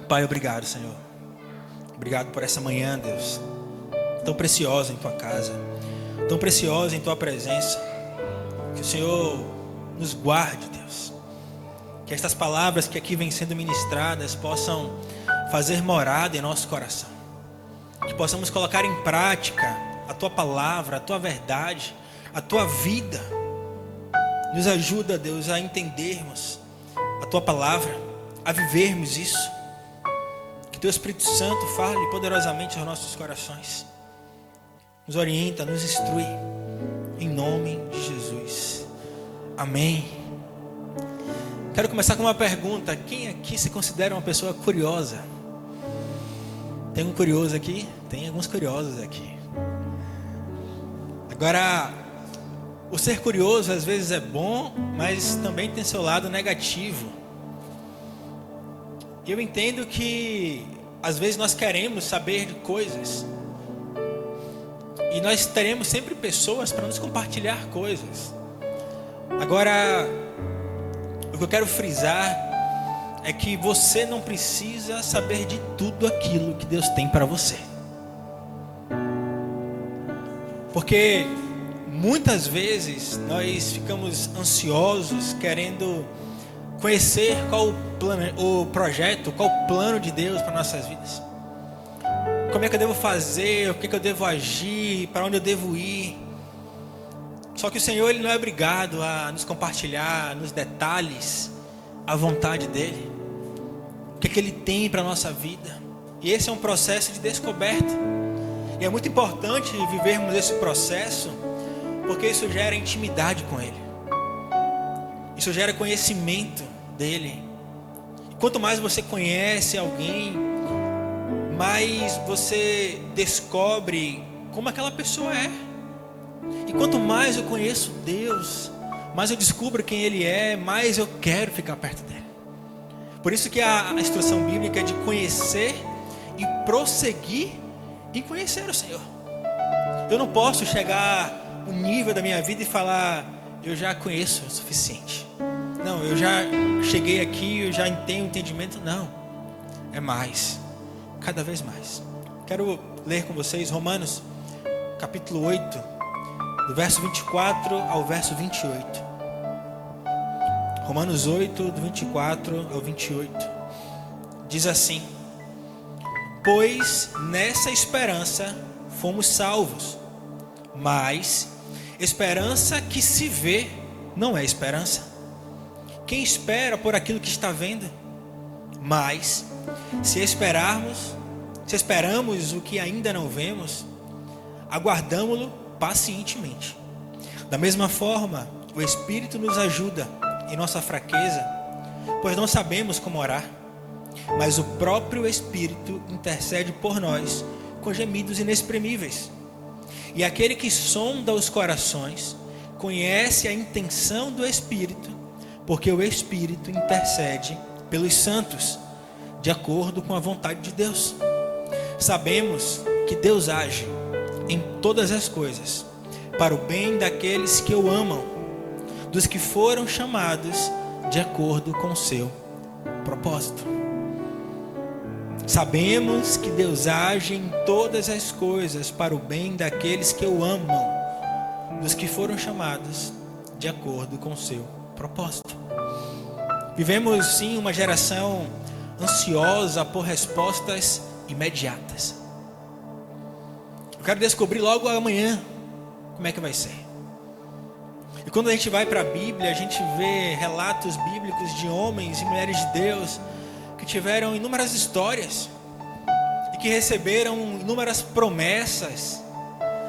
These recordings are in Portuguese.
Pai, obrigado, Senhor. Obrigado por essa manhã, Deus, tão preciosa em Tua casa, tão preciosa em Tua presença. Que o Senhor nos guarde, Deus. Que estas palavras que aqui vêm sendo ministradas possam fazer morada em nosso coração. Que possamos colocar em prática a Tua palavra, a Tua verdade, a Tua vida. Nos ajuda, Deus, a entendermos a Tua palavra, a vivermos isso. Que Teu Espírito Santo fale poderosamente aos nossos corações. Nos orienta, nos instrui. Em nome de Jesus. Amém. Quero começar com uma pergunta. Quem aqui se considera uma pessoa curiosa? Tem um curioso aqui? Tem alguns curiosos aqui. Agora, o ser curioso às vezes é bom, mas também tem seu lado negativo. E eu entendo que às vezes nós queremos saber de coisas. E nós teremos sempre pessoas para nos compartilhar coisas. Agora, o que eu quero frisar é que você não precisa saber de tudo aquilo que Deus tem para você. Porque muitas vezes nós ficamos ansiosos, querendo conhecer qual o projeto, qual o plano de Deus para nossas vidas. Como é que eu devo fazer, o que eu devo agir, para onde eu devo ir. Só que o Senhor, Ele não é obrigado a nos compartilhar nos detalhes a vontade dEle. O que Ele tem para a nossa vida. E esse é um processo de descoberta. E é muito importante vivermos esse processo, porque isso gera intimidade com Ele. Isso gera conhecimento dEle. E quanto mais você conhece alguém, mais você descobre como aquela pessoa é. E quanto mais eu conheço Deus, mais eu descubro quem Ele é, mais eu quero ficar perto dEle. Por isso que a instrução bíblica é de conhecer e prosseguir em conhecer o Senhor. Eu não posso chegar no nível da minha vida e falar, eu já conheço o suficiente. Não, eu já cheguei aqui, eu já tenho entendimento. Não, é mais. Cada vez mais. Quero ler com vocês Romanos, capítulo 8, do verso 24 ao verso 28. Romanos 8, do 24 ao 28. Diz assim: pois nessa esperança fomos salvos. Mas esperança que se vê não é esperança. Quem espera por aquilo que está vendo? Mas se esperamos o que ainda não vemos, aguardamo-lo pacientemente. Da mesma forma, o Espírito nos ajuda em nossa fraqueza, pois não sabemos como orar, mas o próprio Espírito intercede por nós com gemidos inexprimíveis. E aquele que sonda os corações conhece a intenção do Espírito, porque o Espírito intercede pelos santos, de acordo com a vontade de Deus. Sabemos que Deus age em todas as coisas para o bem daqueles que o amam, dos que foram chamados de acordo com o seu propósito. Sabemos que Deus age em todas as coisas para o bem daqueles que o amam, dos que foram chamados de acordo com o seu propósito. Vivemos sim uma geração ansiosa por respostas imediatas. Eu quero descobrir logo amanhã como é que vai ser. E quando a gente vai para a Bíblia, a gente vê relatos bíblicos de homens e mulheres de Deus que tiveram inúmeras histórias e que receberam inúmeras promessas,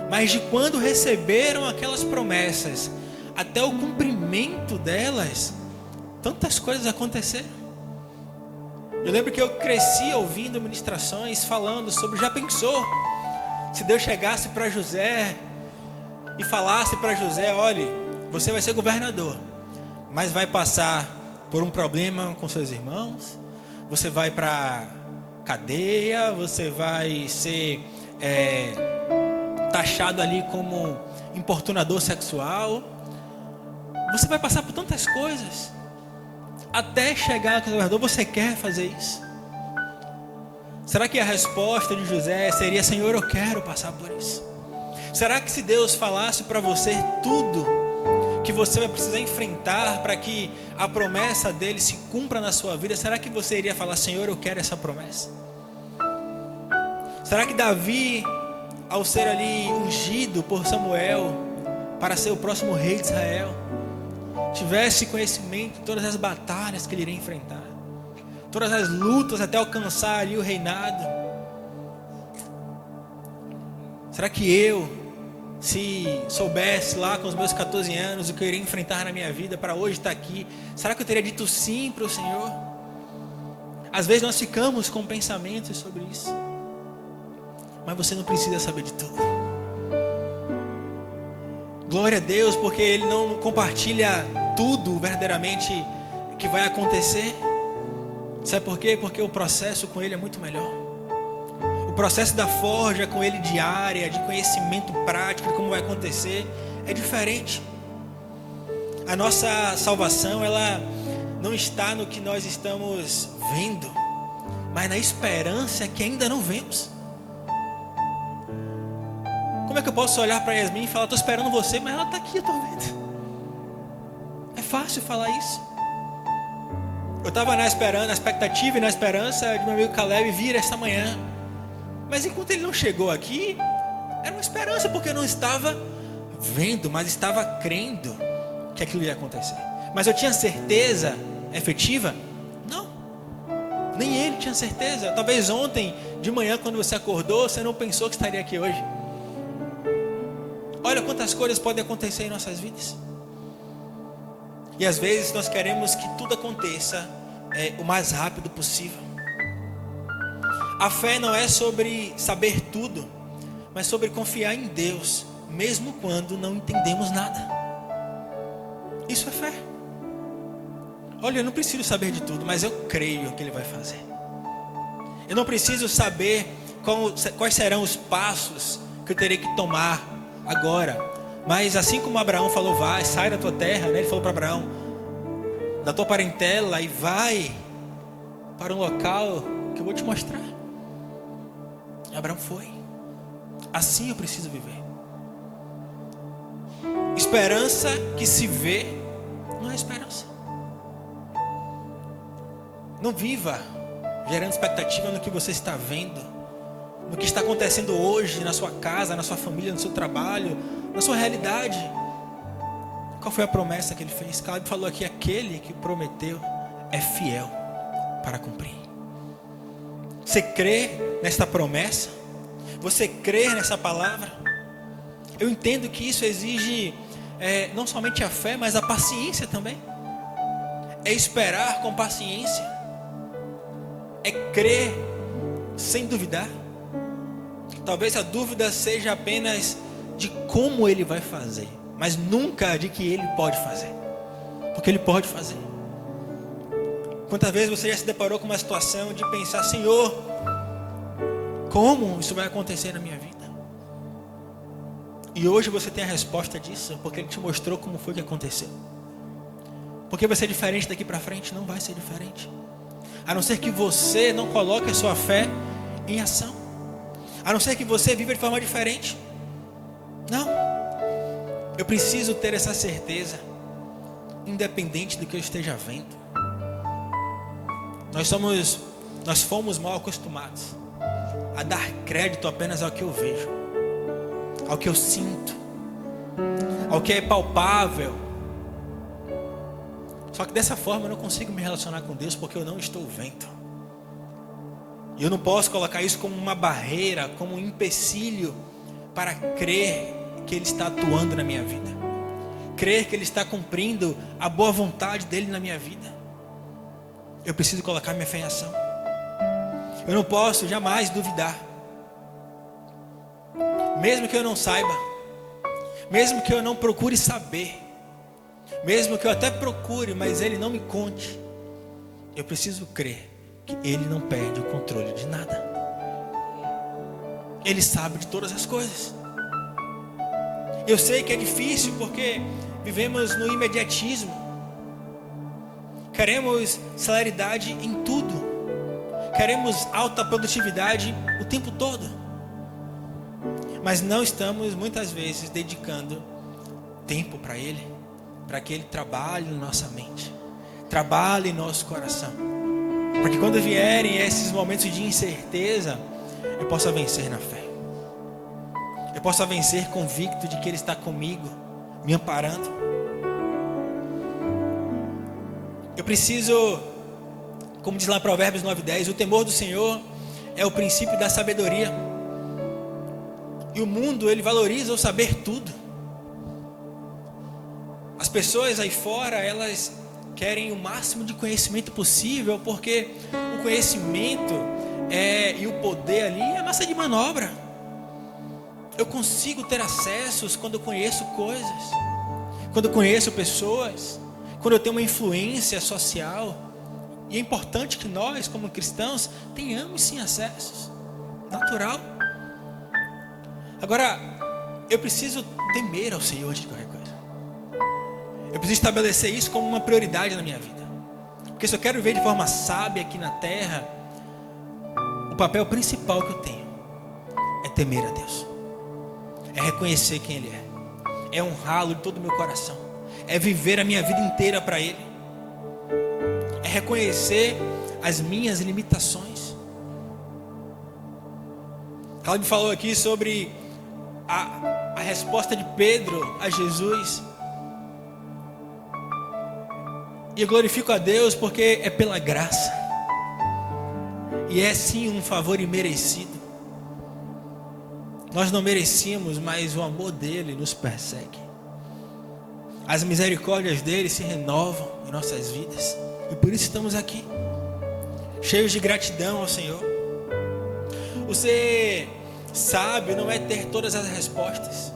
mas de quando receberam aquelas promessas até o cumprimento delas, tantas coisas aconteceram. Eu lembro que eu cresci ouvindo ministrações falando sobre, já pensou se Deus chegasse para José e falasse para José, olha, você vai ser governador, mas vai passar por um problema com seus irmãos, você vai para cadeia, você vai ser taxado ali como importunador sexual, você vai passar por tantas coisas, até chegar ao governador. Você quer fazer isso? Será que a resposta de José seria: Senhor, eu quero passar por isso? Será que se Deus falasse para você tudo que você vai precisar enfrentar para que a promessa dele se cumpra na sua vida, será que você iria falar: Senhor, eu quero essa promessa? Será que Davi, ao ser ali ungido por Samuel para ser o próximo rei de Israel, tivesse conhecimento de todas as batalhas que ele iria enfrentar, todas as lutas até alcançar ali o reinado? Será que eu, se soubesse lá com os meus 14 anos o que eu iria enfrentar na minha vida para hoje estar aqui, será que eu teria dito sim para o Senhor? Às vezes nós ficamos com pensamentos sobre isso, mas você não precisa saber de tudo. Glória a Deus, porque Ele não compartilha tudo verdadeiramente que vai acontecer. Sabe por quê? Porque o processo com Ele é muito melhor. O processo da forja com Ele diária, de conhecimento prático de como vai acontecer, é diferente. A nossa salvação, ela não está no que nós estamos vendo, mas na esperança que ainda não vemos. Como é que eu posso olhar para Yasmin e falar: estou esperando você, mas ela está aqui, eu estou vendo? É fácil falar isso. Eu estava na expectativa e na esperança de meu amigo Caleb vir esta manhã, mas enquanto ele não chegou aqui, era uma esperança, porque eu não estava vendo, mas estava crendo que aquilo ia acontecer. Mas eu tinha certeza efetiva? Não. Nem ele tinha certeza. Talvez ontem de manhã, quando você acordou, você não pensou que estaria aqui hoje. Olha quantas coisas podem acontecer em nossas vidas. E às vezes nós queremos que tudo aconteça o mais rápido possível. A fé não é sobre saber tudo, mas sobre confiar em Deus, mesmo quando não entendemos nada. Isso é fé. Olha, eu não preciso saber de tudo, mas eu creio que Ele vai fazer. Eu não preciso saber quais serão os passos que eu terei que tomar agora, mas assim como Abraão falou: vai, sai da tua terra, né? Ele falou para Abraão: da tua parentela, e vai para um local que eu vou te mostrar. E Abraão foi. Assim eu preciso viver. Esperança que se vê não é esperança. Não viva gerando expectativa no que você está vendo, no que está acontecendo hoje na sua casa, na sua família, no seu trabalho, na sua realidade. Qual foi a promessa que ele fez? Caleb falou aqui: aquele que prometeu é fiel para cumprir. Você crê nesta promessa? Você crê nessa palavra? Eu entendo que isso exige não somente a fé, mas a paciência também. É esperar com paciência. É crer sem duvidar. Talvez a dúvida seja apenas de como Ele vai fazer, mas nunca de que Ele pode fazer, porque Ele pode fazer. Quantas vezes você já se deparou com uma situação de pensar: Senhor, como isso vai acontecer na minha vida? E hoje você tem a resposta disso, porque Ele te mostrou como foi que aconteceu. Porque vai ser diferente daqui para frente? Não vai ser diferente, a não ser que você não coloque a sua fé em ação, a não ser que você viva de forma diferente. Não, eu preciso ter essa certeza, independente do que eu esteja vendo. Nós fomos mal acostumados a dar crédito apenas ao que eu vejo, ao que eu sinto, ao que é palpável. Só que dessa forma eu não consigo me relacionar com Deus, porque eu não estou vendo. E eu não posso colocar isso como uma barreira, como um empecilho para crer que Ele está atuando na minha vida, crer que Ele está cumprindo a boa vontade dEle na minha vida. Eu preciso colocar minha fé em ação. Eu não posso jamais duvidar, mesmo que eu não saiba, mesmo que eu não procure saber, mesmo que eu até procure, mas Ele não me conte. Eu preciso crer que Ele não perde o controle de nada. Ele sabe de todas as coisas. Eu sei que é difícil, porque vivemos no imediatismo. Queremos celeridade em tudo. queremos alta produtividade o tempo todo, mas não estamos muitas vezes dedicando tempo para Ele, para que Ele trabalhe na nossa mente, trabalhe em nosso coração, para que quando vierem esses momentos de incerteza, eu possa vencer na fé, eu possa vencer convicto de que Ele está comigo, me amparando. Eu preciso, como diz lá Provérbios 9:10, o temor do Senhor é o princípio da sabedoria. E o mundo, ele valoriza o saber tudo. As pessoas aí fora, elas querem o máximo de conhecimento possível, porque o conhecimento e o poder ali é massa de manobra. Eu consigo ter acessos quando eu conheço coisas, quando eu conheço pessoas, quando eu tenho uma influência social. E é importante que nós, como cristãos, tenhamos sim acessos. Natural. Agora, eu preciso temer ao Senhor de qualquer coisa. Eu preciso estabelecer isso como uma prioridade na minha vida. Porque se eu quero ver de forma sábia aqui na terra, o papel principal que eu tenho é temer a Deus. É reconhecer quem Ele é. É honrá-lo de todo o meu coração. É viver a minha vida inteira para Ele. É reconhecer as minhas limitações. Caleb falou aqui sobre a resposta de Pedro a Jesus. E eu glorifico a Deus porque é pela graça. E é sim um favor imerecido. Nós não merecíamos, mas o amor dele nos persegue. As misericórdias dele se renovam em nossas vidas. E por isso estamos aqui, cheios de gratidão ao Senhor. Você sabe, não é ter todas as respostas,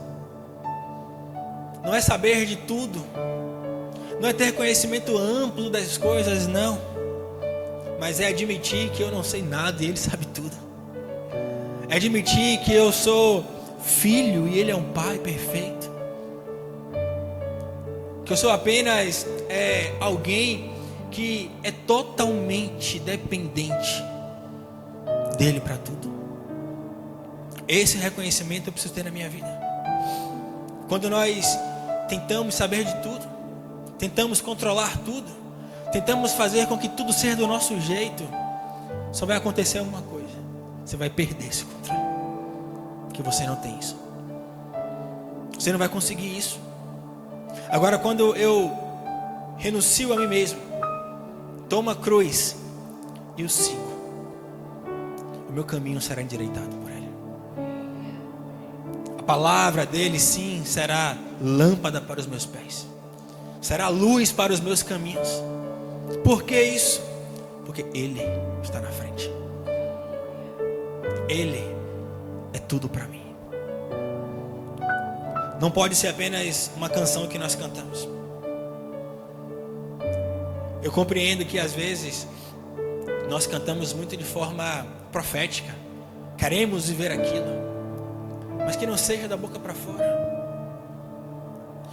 não é saber de tudo, não é ter conhecimento amplo das coisas, não. Mas é admitir que eu não sei nada e Ele sabe tudo. É admitir que eu sou filho e Ele é um pai perfeito. Que eu sou apenas alguém que é totalmente dependente dele para tudo. Esse reconhecimento eu preciso ter na minha vida. Quando nós tentamos saber de tudo, tentamos controlar tudo, tentamos fazer com que tudo seja do nosso jeito, só vai acontecer uma coisa: você vai perder esse controle, que você não tem isso. Você não vai conseguir isso. Agora, quando eu renuncio a mim mesmo, tomo a cruz e o sigo, o meu caminho será endireitado por Ele. A palavra dele, sim, será lâmpada para os meus pés, será luz para os meus caminhos. Por que isso? Porque Ele está na frente. Ele é tudo para mim. Não pode ser apenas uma canção que nós cantamos. Eu compreendo que às vezes nós cantamos muito de forma profética, queremos viver aquilo, mas que não seja da boca para fora,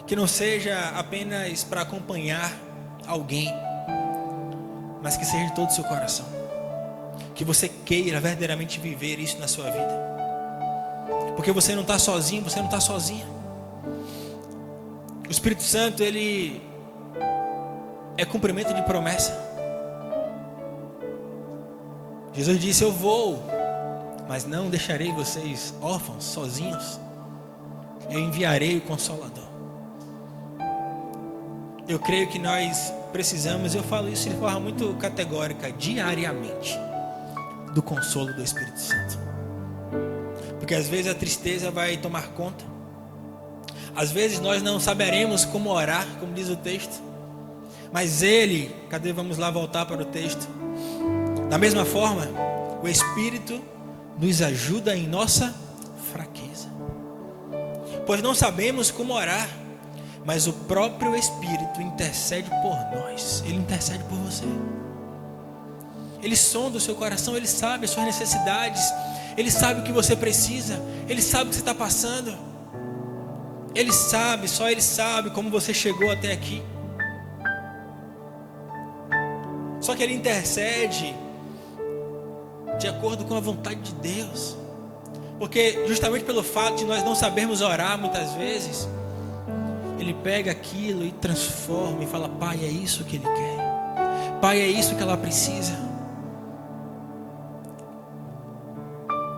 que não seja apenas para acompanhar alguém, mas que seja de todo o seu coração, que você queira verdadeiramente viver isso na sua vida, porque você não está sozinho, você não está sozinha. O Espírito Santo, ele é cumprimento de promessa. Jesus disse: eu vou, mas não deixarei vocês órfãos, sozinhos. Eu enviarei o Consolador. Eu creio que nós precisamos, eu falo isso de forma muito categórica, diariamente, do consolo do Espírito Santo. Porque às vezes a tristeza vai tomar conta. Às vezes nós não saberemos como orar, como diz o texto. Mas Ele, vamos lá voltar para o texto. Da mesma forma, o Espírito nos ajuda em nossa fraqueza. Pois não sabemos como orar, mas o próprio Espírito intercede por nós. Ele intercede por você. Ele sonda o seu coração, Ele sabe as suas necessidades, Ele sabe o que você precisa, Ele sabe o que você está passando. Ele sabe, só Ele sabe como você chegou até aqui. Só que Ele intercede de acordo com a vontade de Deus. Porque justamente pelo fato de nós não sabermos orar muitas vezes, Ele pega aquilo e transforma e fala: Pai, é isso que Ele quer. Pai, é isso que ela precisa.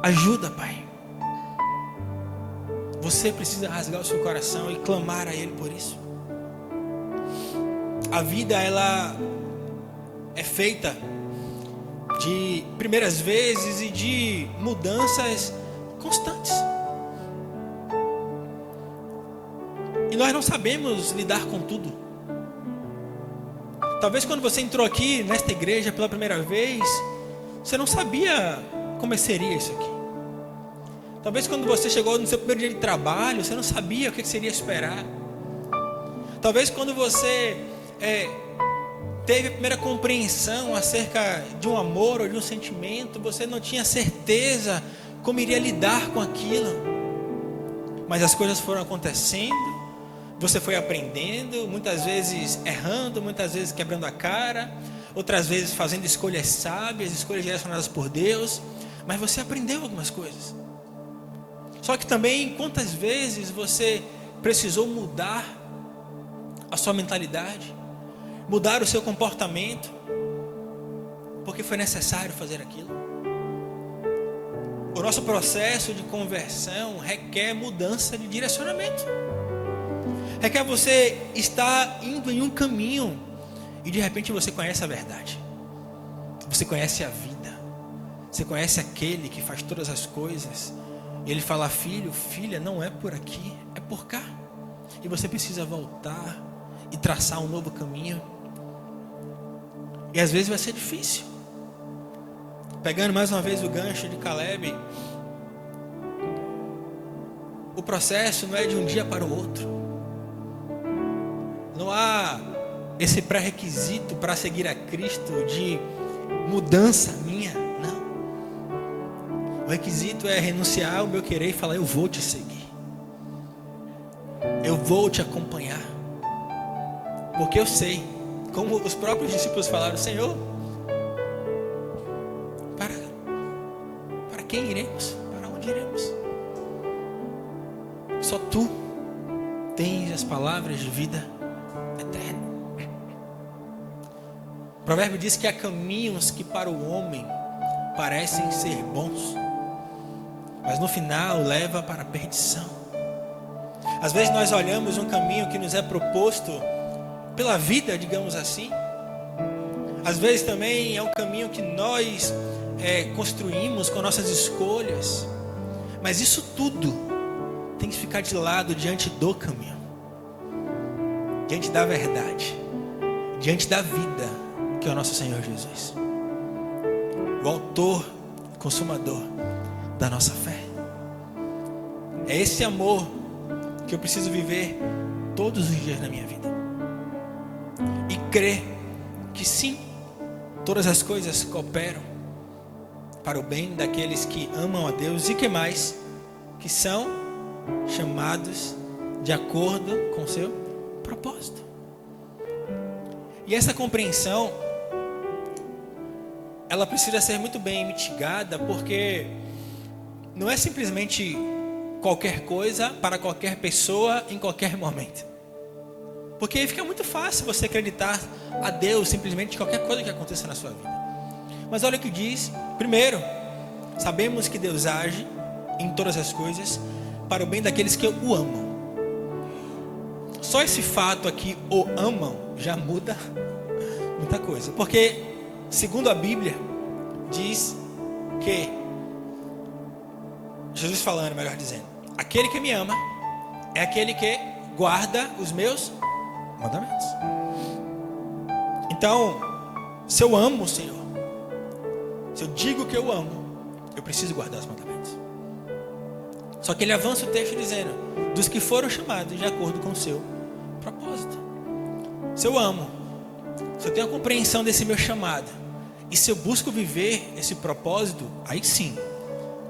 Ajuda, Pai. Você precisa rasgar o seu coração e clamar a Ele por isso. A vida, ela é feita de primeiras vezes e de mudanças constantes. E nós não sabemos lidar com tudo. Talvez quando você entrou aqui nesta igreja pela primeira vez, você não sabia como seria isso aqui. Talvez quando você chegou no seu primeiro dia de trabalho, você não sabia o que seria esperar. Talvez quando você teve a primeira compreensão acerca de um amor ou de um sentimento, você não tinha certeza como iria lidar com aquilo. Mas as coisas foram acontecendo, você foi aprendendo, muitas vezes errando, muitas vezes quebrando a cara, outras vezes fazendo escolhas sábias, escolhas direcionadas por Deus, mas você aprendeu algumas coisas. Só que também, quantas vezes você precisou mudar a sua mentalidade, mudar o seu comportamento, porque foi necessário fazer aquilo. O nosso processo de conversão requer mudança de direcionamento. Requer você estar indo em um caminho e de repente você conhece a verdade. Você conhece a vida. Você conhece aquele que faz todas as coisas. E ele fala: filho, filha, não é por aqui, é por cá. E você precisa voltar e traçar um novo caminho. E às vezes vai ser difícil. Pegando mais uma vez o gancho de Caleb, o processo não é de um dia para o outro. Não há esse pré-requisito para seguir a Cristo de mudança minha, não. O requisito é renunciar ao meu querer e falar: eu vou te seguir, eu vou te acompanhar, porque eu sei, como os próprios discípulos falaram: Senhor, para quem iremos? Para onde iremos? Só Tu tens as palavras de vida eterna. O provérbio diz que há caminhos que para o homem parecem ser bons, mas no final leva para a perdição. Às vezes nós olhamos um caminho que nos é proposto pela vida, digamos assim. Às vezes também é um caminho que nós construímos com nossas escolhas. Mas isso tudo tem que ficar de lado diante do caminho, diante da verdade, diante da vida, que é o nosso Senhor Jesus, o autor e consumador da nossa fé. É esse amor que eu preciso viver todos os dias da minha vida, e crer que sim, todas as coisas cooperam para o bem daqueles que amam a Deus e que mais, que são chamados de acordo com o seu propósito. E essa compreensão, ela precisa ser muito bem mitigada, porque não é simplesmente qualquer coisa para qualquer pessoa em qualquer momento. Porque aí fica muito fácil você acreditar a Deus simplesmente de qualquer coisa que aconteça na sua vida. Mas olha o que diz. Primeiro, sabemos que Deus age em todas as coisas para o bem daqueles que o amam. Só esse fato aqui, o amam, já muda muita coisa. Porque, segundo a Bíblia, diz que, Jesus falando, melhor dizendo, aquele que me ama é aquele que guarda os meus mandamentos. Então, se eu amo o Senhor, se eu digo que eu amo, eu preciso guardar os mandamentos. Só que ele avança o texto dizendo: dos que foram chamados de acordo com o seu propósito. Se eu amo, se eu tenho a compreensão desse meu chamado, e se eu busco viver esse propósito, aí sim,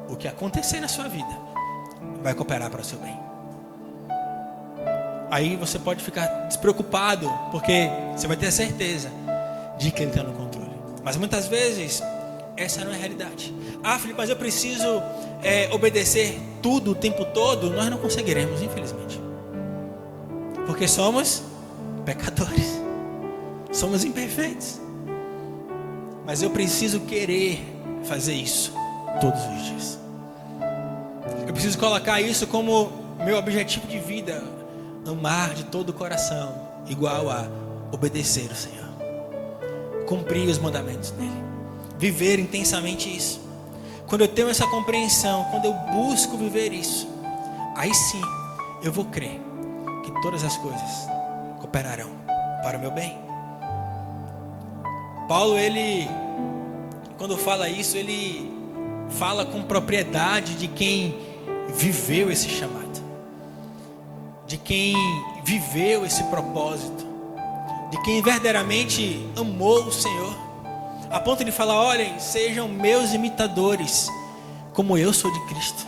o que acontecer na sua vida vai cooperar para o seu bem. Aí você pode ficar despreocupado, porque você vai ter a certeza de que Ele está no controle. Mas muitas vezes essa não é a realidade. Ah, Felipe, mas eu preciso obedecer tudo o tempo todo. Nós não conseguiremos, infelizmente. Porque somos pecadores. Somos imperfeitos. Mas eu preciso querer fazer isso todos os dias. Eu preciso colocar isso como meu objetivo de vida. Amar de todo o coração, igual a obedecer o Senhor. Cumprir os mandamentos dele. Viver intensamente isso. Quando eu tenho essa compreensão, quando eu busco viver isso, aí sim eu vou crer que todas as coisas cooperarão para o meu bem. Paulo, ele, quando fala isso, ele fala com propriedade de quem viveu esse chamado, de quem viveu esse propósito, de quem verdadeiramente amou o Senhor, a ponto de falar: olhem, sejam meus imitadores, como eu sou de Cristo.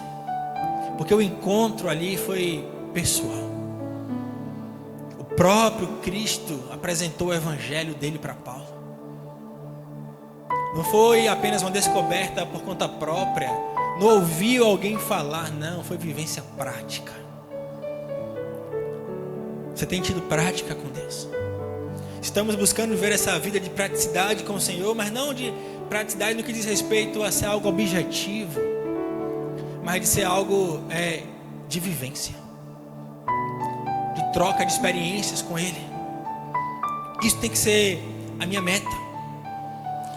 Porque o encontro ali foi pessoal. O próprio Cristo apresentou o evangelho dele para Paulo. Não foi apenas uma descoberta por conta própria, não ouviu alguém falar, não, foi vivência prática. Você tem tido prática com Deus? Estamos buscando ver essa vida de praticidade com o Senhor, mas não de praticidade no que diz respeito a ser algo objetivo, mas de ser algo de vivência, de troca de experiências com Ele. Isso tem que ser a minha meta.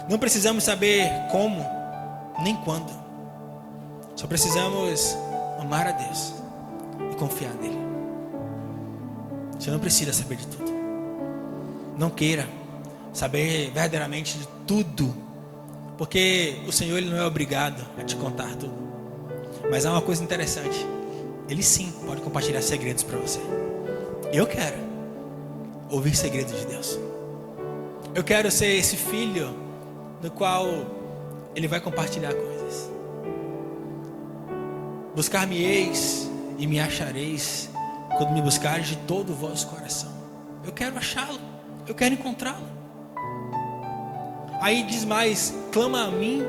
Não precisamos saber como, nem quando. Só precisamos amar a Deus e confiar nele. Você não precisa saber de tudo. Não queira saber verdadeiramente de tudo, porque o Senhor, ele não é obrigado a te contar tudo. Mas há uma coisa interessante: Ele sim pode compartilhar segredos para você. Eu quero ouvir segredos de Deus. Eu quero ser esse filho do qual Ele vai compartilhar coisas. Buscar-me-eis e me achareis, quando me buscares de todo o vosso coração. Eu quero achá-lo, eu quero encontrá-lo. Aí diz mais: clama a mim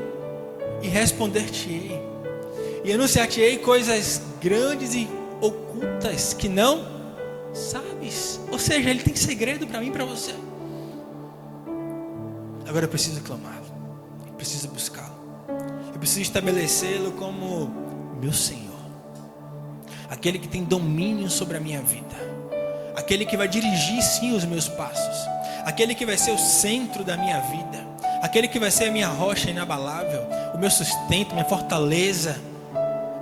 e responder-te-ei, e anunciar-te-ei coisas grandes e ocultas que não sabes. Ou seja, Ele tem segredo para mim e para você. Agora eu preciso clamá-lo, eu preciso buscá-lo, eu preciso estabelecê-lo como meu Senhor, aquele que tem domínio sobre a minha vida, aquele que vai dirigir sim os meus passos, aquele que vai ser o centro da minha vida, aquele que vai ser a minha rocha inabalável, o meu sustento, minha fortaleza,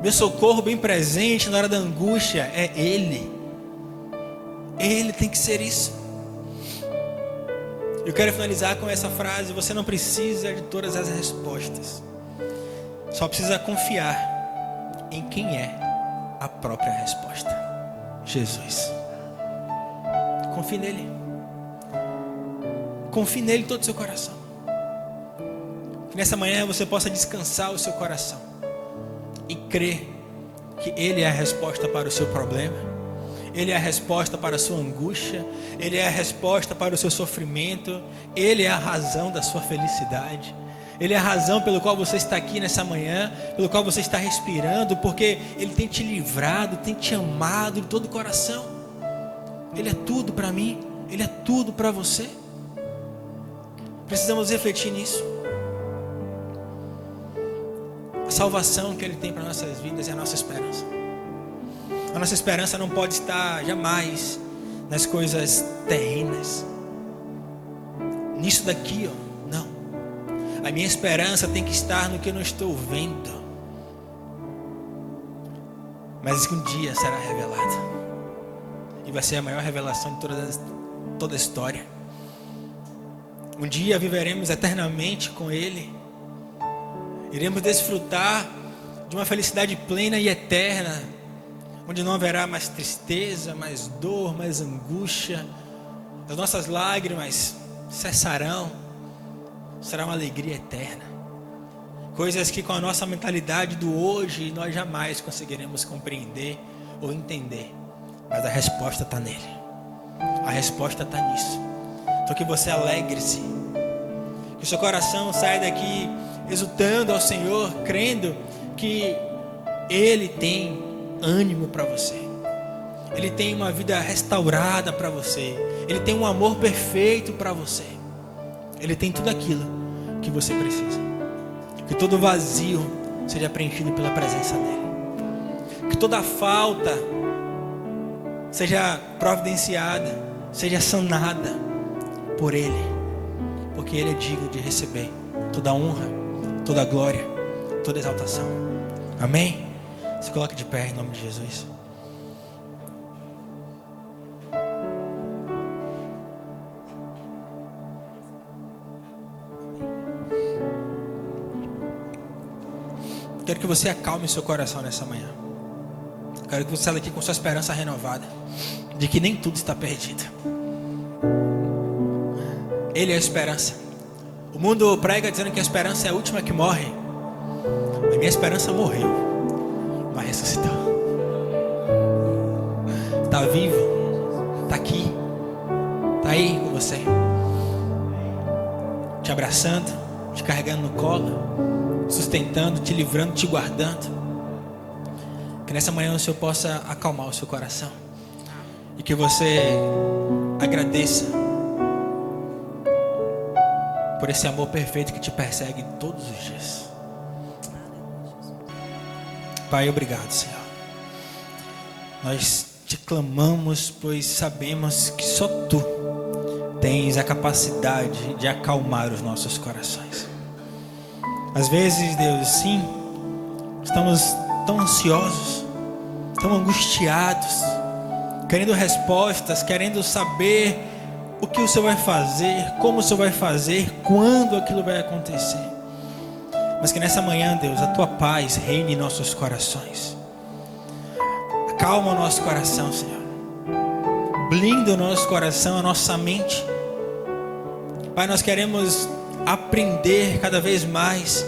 meu socorro bem presente na hora da angústia. É Ele. Ele tem que ser isso. Eu quero finalizar com essa frase: você não precisa de todas as respostas, só precisa confiar em quem é a própria resposta: Jesus. Confie nele. Confie nele todo o seu coração. Que nessa manhã você possa descansar o seu coração e crer que Ele é a resposta para o seu problema, Ele é a resposta para a sua angústia, Ele é a resposta para o seu sofrimento, Ele é a razão da sua felicidade, Ele é a razão pelo qual você está aqui nessa manhã, pelo qual você está respirando, porque Ele tem te livrado, tem te amado de todo o coração. Ele é tudo para mim, Ele é tudo para você. Precisamos refletir nisso. A salvação que Ele tem para nossas vidas é a nossa esperança. A nossa esperança não pode estar jamais nas coisas terrenas, nisso daqui, não. A minha esperança tem que estar no que eu não estou vendo, mas que um dia será revelado, e vai ser a maior revelação de toda a história. Um dia viveremos eternamente com Ele, iremos desfrutar de uma felicidade plena e eterna, onde não haverá mais tristeza, mais dor, mais angústia. As nossas lágrimas cessarão. Será uma alegria eterna. Coisas que com a nossa mentalidade do hoje nós jamais conseguiremos compreender ou entender. Mas a resposta está nele. A resposta está nisso. Então que você alegre-se. Que o seu coração saia daqui exultando ao Senhor, crendo que Ele tem ânimo para você. Ele tem uma vida restaurada para você. Ele tem um amor perfeito para você. Ele tem tudo aquilo que você precisa. Que todo vazio seja preenchido pela presença dEle. Que toda falta seja providenciada, seja sanada por Ele. Porque Ele é digno de receber toda a honra, toda a glória, toda a exaltação. Amém? Se coloque de pé em nome de Jesus. Quero que você acalme seu coração nessa manhã. Quero que você saia daqui com sua esperança renovada de que nem tudo está perdido. Ele é a esperança. O mundo prega dizendo que a esperança é a última que morre. A minha esperança morreu, mas ressuscitou. Está vivo, está aqui, está aí com você, te abraçando, te carregando no colo, sustentando, te livrando, te guardando. Que nessa manhã o Senhor possa acalmar o seu coração e que você agradeça por esse amor perfeito que te persegue todos os dias. Pai, obrigado, Senhor. Nós te clamamos, pois sabemos que só Tu tens a capacidade de acalmar os nossos corações. Às vezes, Deus, sim, estamos tão ansiosos, tão angustiados, querendo respostas, querendo saber o que o Senhor vai fazer, como o Senhor vai fazer, quando aquilo vai acontecer. Mas que nessa manhã, Deus, a Tua paz reine em nossos corações. Acalma o nosso coração, Senhor. Blinda o nosso coração, a nossa mente. Pai, nós queremos aprender cada vez mais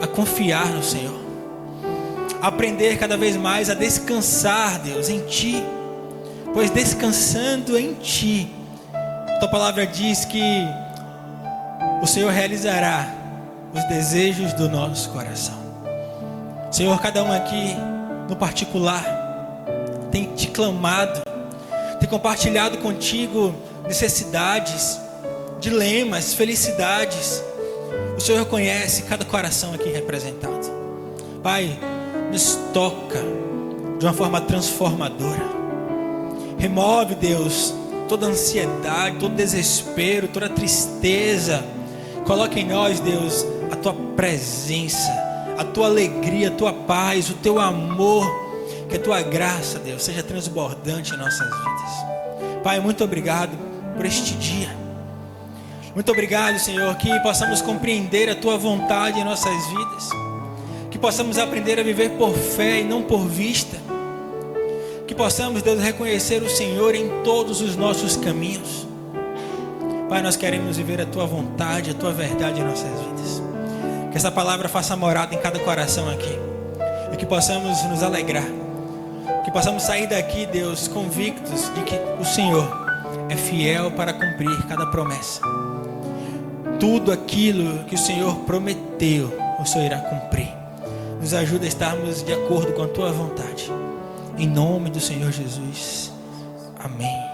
a confiar no Senhor. Aprender cada vez mais a descansar, Deus, em Ti. Pois descansando em Ti, Tua palavra diz que o Senhor realizará os desejos do nosso coração. Senhor, cada um aqui no particular tem te clamado, tem compartilhado contigo necessidades, dilemas, felicidades. O Senhor conhece cada coração aqui representado. Pai, nos toca de uma forma transformadora. Remove, Deus, toda ansiedade, todo desespero, toda tristeza. Coloca em nós, Deus, a Tua presença, a Tua alegria, a Tua paz, o Teu amor. Que a Tua graça, Deus, seja transbordante em nossas vidas. Pai, muito obrigado por este dia. Muito obrigado, Senhor, que possamos compreender a Tua vontade em nossas vidas. Que possamos aprender a viver por fé e não por vista. Que possamos, Deus, reconhecer o Senhor em todos os nossos caminhos. Pai, nós queremos viver a Tua vontade, a Tua verdade em nossas vidas. Que essa palavra faça morada em cada coração aqui. E que possamos nos alegrar. Que possamos sair daqui, Deus, convictos de que o Senhor é fiel para cumprir cada promessa. Tudo aquilo que o Senhor prometeu, o Senhor irá cumprir. Nos ajuda a estarmos de acordo com a Tua vontade. Em nome do Senhor Jesus. Amém.